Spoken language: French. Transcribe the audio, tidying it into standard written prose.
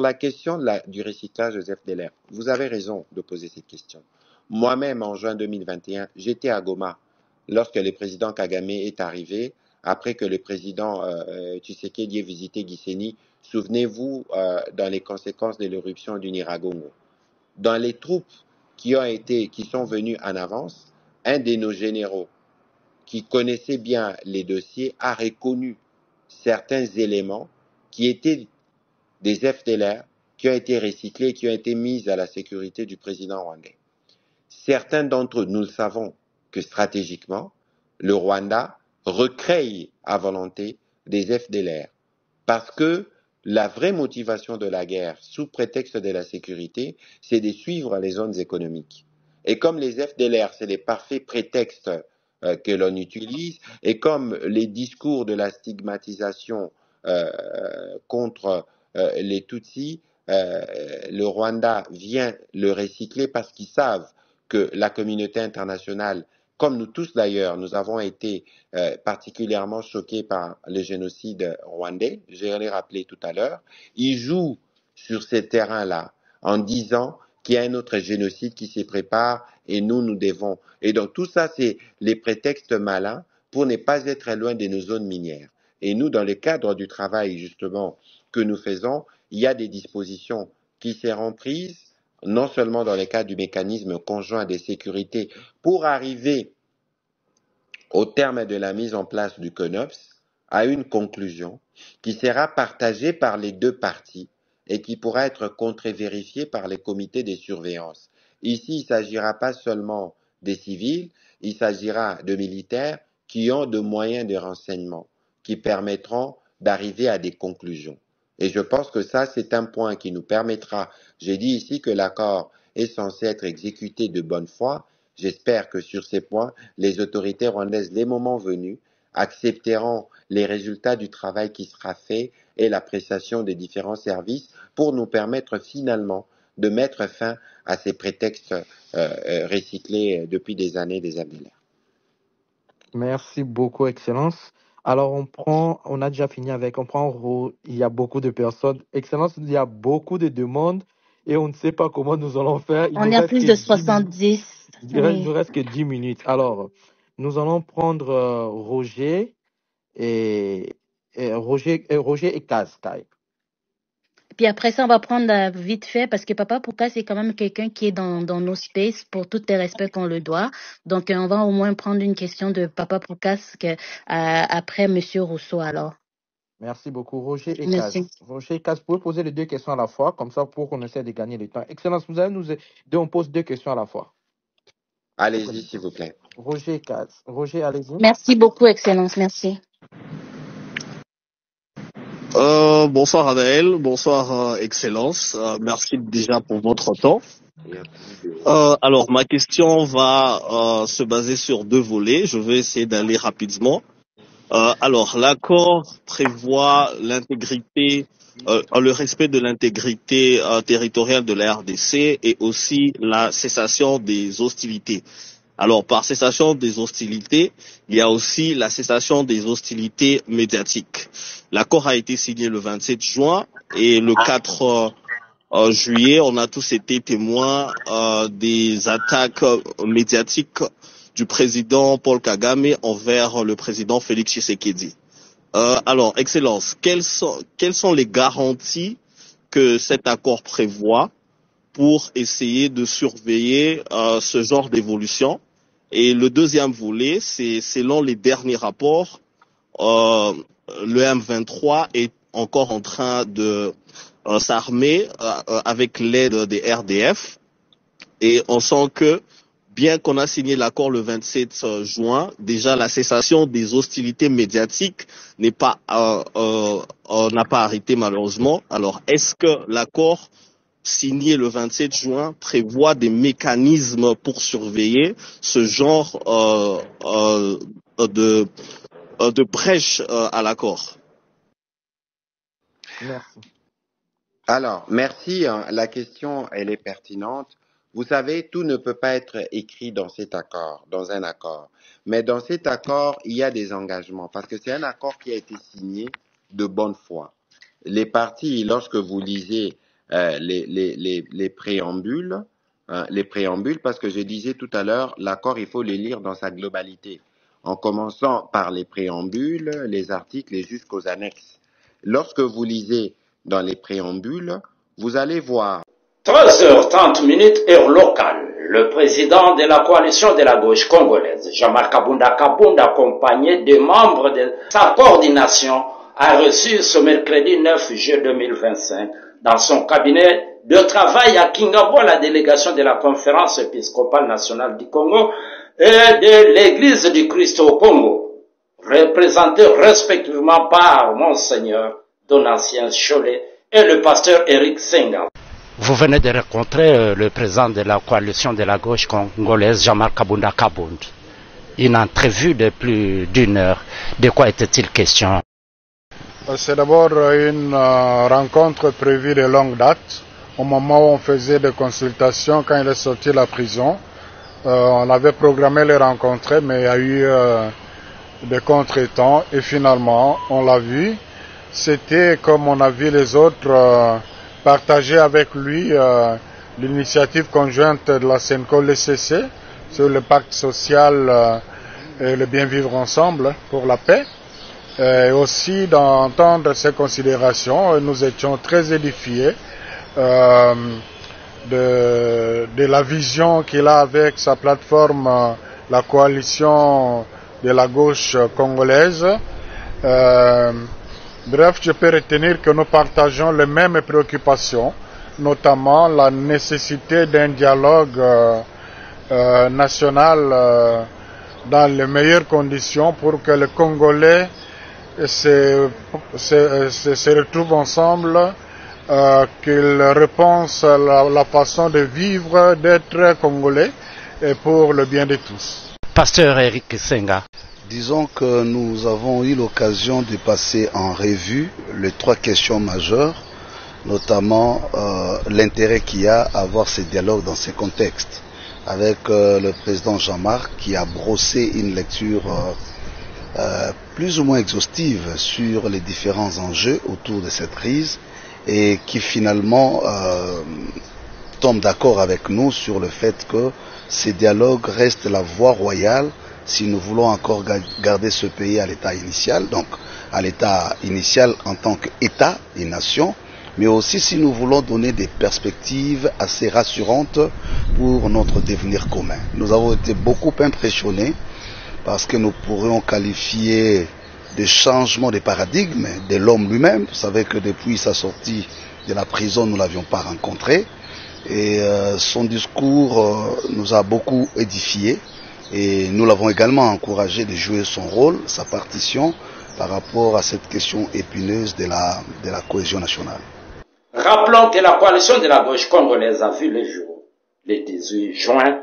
sur la question du recyclage, Joseph Deller, vous avez raison de poser cette question. Moi-même, en juin 2021, j'étais à Goma lorsque le président Kagame est arrivé, après que le président Tshisekedi ait visité Gisenyi. Souvenez-vous, dans les conséquences de l'éruption du Nyiragongo. Dans les troupes qui sont venues en avance, un de nos généraux qui connaissait bien les dossiers a reconnu certains éléments qui étaient des FDLR, qui ont été recyclés, qui ont été mis à la sécurité du président rwandais. Certains d'entre eux, nous le savons que stratégiquement, le Rwanda recrée à volonté des FDLR parce que la vraie motivation de la guerre, sous prétexte de la sécurité, c'est de suivre les zones économiques. Et comme les FDLR, c'est les parfaits prétextes que l'on utilise, et comme les discours de la stigmatisation contre les Tutsis, le Rwanda vient le recycler parce qu'ils savent que la communauté internationale, comme nous tous d'ailleurs, nous avons été particulièrement choqués par le génocide rwandais, je l'ai rappelé tout à l'heure, ils jouent sur ces terrains-là en disant qu'il y a un autre génocide qui se prépare et nous devons. Et donc tout ça, c'est les prétextes malins pour ne pas être loin de nos zones minières. Et nous, dans le cadre du travail justement que nous faisons, il y a des dispositions qui seront prises, non seulement dans le cadre du mécanisme conjoint de sécurité, pour arriver au terme de la mise en place du CONOPS, à une conclusion qui sera partagée par les deux parties et qui pourra être contre-vérifiée par les comités de surveillance. Ici, il ne s'agira pas seulement des civils, il s'agira de militaires qui ont de moyens de renseignement qui permettront d'arriver à des conclusions. Et je pense que ça, c'est un point qui nous permettra, j'ai dit ici que l'accord est censé être exécuté de bonne foi. J'espère que sur ces points, les autorités rwandaises, les moments venus, accepteront les résultats du travail qui sera fait et l'appréciation des différents services pour nous permettre finalement de mettre fin à ces prétextes recyclés depuis des années des FDLR. Merci beaucoup, Excellence. Alors, on a déjà fini avec, il y a beaucoup de personnes. Excellence, il y a beaucoup de demandes et on ne sait pas comment nous allons faire. On est à plus de 70. Il nous reste que 10 minutes. Alors, nous allons prendre Roger et Kaz. Puis après ça, on va prendre vite fait parce que Papa Pouka, c'est quand même quelqu'un qui est dans nos spaces pour tout le respect qu'on le doit. Donc, on va au moins prendre une question de Papa Pouka après Monsieur Rousseau alors. Merci beaucoup, Roger et Kaz. Roger et Kaz, vous pouvez poser les deux questions à la fois, comme ça pour qu'on essaie de gagner le temps. Excellence, vous allez nous aider, on pose deux questions à la fois. Allez-y, s'il vous plaît. Roger et Kaz. Roger, allez-y. Merci beaucoup, Excellence. Merci. Bonsoir Anaël, bonsoir Excellence. Merci déjà pour votre temps. Alors ma question va se baser sur deux volets. Je vais essayer d'aller rapidement. Alors l'accord prévoit l'intégrité, le respect de l'intégrité territoriale de la RDC et aussi la cessation des hostilités. Alors, par cessation des hostilités, il y a aussi la cessation des hostilités médiatiques. L'accord a été signé le 27 juin et le 4 juillet, on a tous été témoins des attaques médiatiques du président Paul Kagame envers le président Félix Tshisekedi. Alors, Excellence, quelles sont les garanties que cet accord prévoit pour essayer de surveiller ce genre d'évolution? Et le deuxième volet, c'est selon les derniers rapports, le M23 est encore en train de s'armer avec l'aide des RDF. Et on sent que, bien qu'on a signé l'accord le 27 juin, déjà la cessation des hostilités médiatiques n'a pas arrêté malheureusement. Alors, est-ce que l'accord signé le 27 juin prévoit des mécanismes pour surveiller ce genre de brèche à l'accord? Merci. Alors, merci. La question, elle est pertinente. Vous savez, tout ne peut pas être écrit dans cet accord, dans un accord. Mais dans cet accord, il y a des engagements parce que c'est un accord qui a été signé de bonne foi. Les parties, lorsque vous lisez les préambules, hein, parce que je disais tout à l'heure, l'accord, il faut les lire dans sa globalité, en commençant par les préambules, les articles et jusqu'aux annexes. Lorsque vous lisez dans les préambules, vous allez voir 13h30, heure locale. Le président de la coalition de la gauche congolaise, Jean-Marc Kabunda Kabunda, accompagné des membres de sa coordination, a reçu ce mercredi 9 juillet 2025 dans son cabinet de travail à Kingabo la délégation de la conférence épiscopale nationale du Congo et de l'église du Christ au Congo, représentés respectivement par Monseigneur Donatien Cholet et le pasteur Eric Senga. Vous venez de rencontrer le président de la coalition de la gauche congolaise, Jean-Marc Kabunda Kabunda. Une entrevue de plus d'une heure. De quoi était-il question? C'est d'abord une rencontre prévue de longue date. Au moment où on faisait des consultations, quand il est sorti de la prison, on avait programmé les rencontrer, mais il y a eu des contretemps et finalement, on l'a vu. C'était comme on a vu les autres partager avec lui l'initiative conjointe de la CENCO-LCC sur le pacte social et le bien vivre ensemble pour la paix. Et aussi d'entendre ses considérations, nous étions très édifiés de la vision qu'il a avec sa plateforme, la coalition de la gauche congolaise. Bref, je peux retenir que nous partageons les mêmes préoccupations, notamment la nécessité d'un dialogue national dans les meilleures conditions pour que les Congolais se retrouvent ensemble, qu'ils repensent la façon de vivre, d'être Congolais, et pour le bien de tous. Pasteur Eric Senga. Disons que nous avons eu l'occasion de passer en revue les trois questions majeures, notamment l'intérêt qu'il y a à avoir ces dialogues dans ces contextes, avec le président Jean-Marc qui a brossé une lecture plus ou moins exhaustive sur les différents enjeux autour de cette crise et qui finalement tombe d'accord avec nous sur le fait que ces dialogues restent la voie royale si nous voulons encore garder ce pays à l'état initial, donc à l'état initial en tant qu'État et nation, mais aussi si nous voulons donner des perspectives assez rassurantes pour notre devenir commun. Nous avons été beaucoup impressionnés parce que nous pourrions qualifier de changement de paradigme de l'homme lui-même. Vous savez que depuis sa sortie de la prison, nous ne l'avions pas rencontré. Et son discours nous a beaucoup édifiés. Et nous l'avons également encouragé de jouer son rôle, sa partition, par rapport à cette question épineuse de la cohésion nationale. Rappelons que la coalition de la gauche congolaise a vu le jour le 18 juin.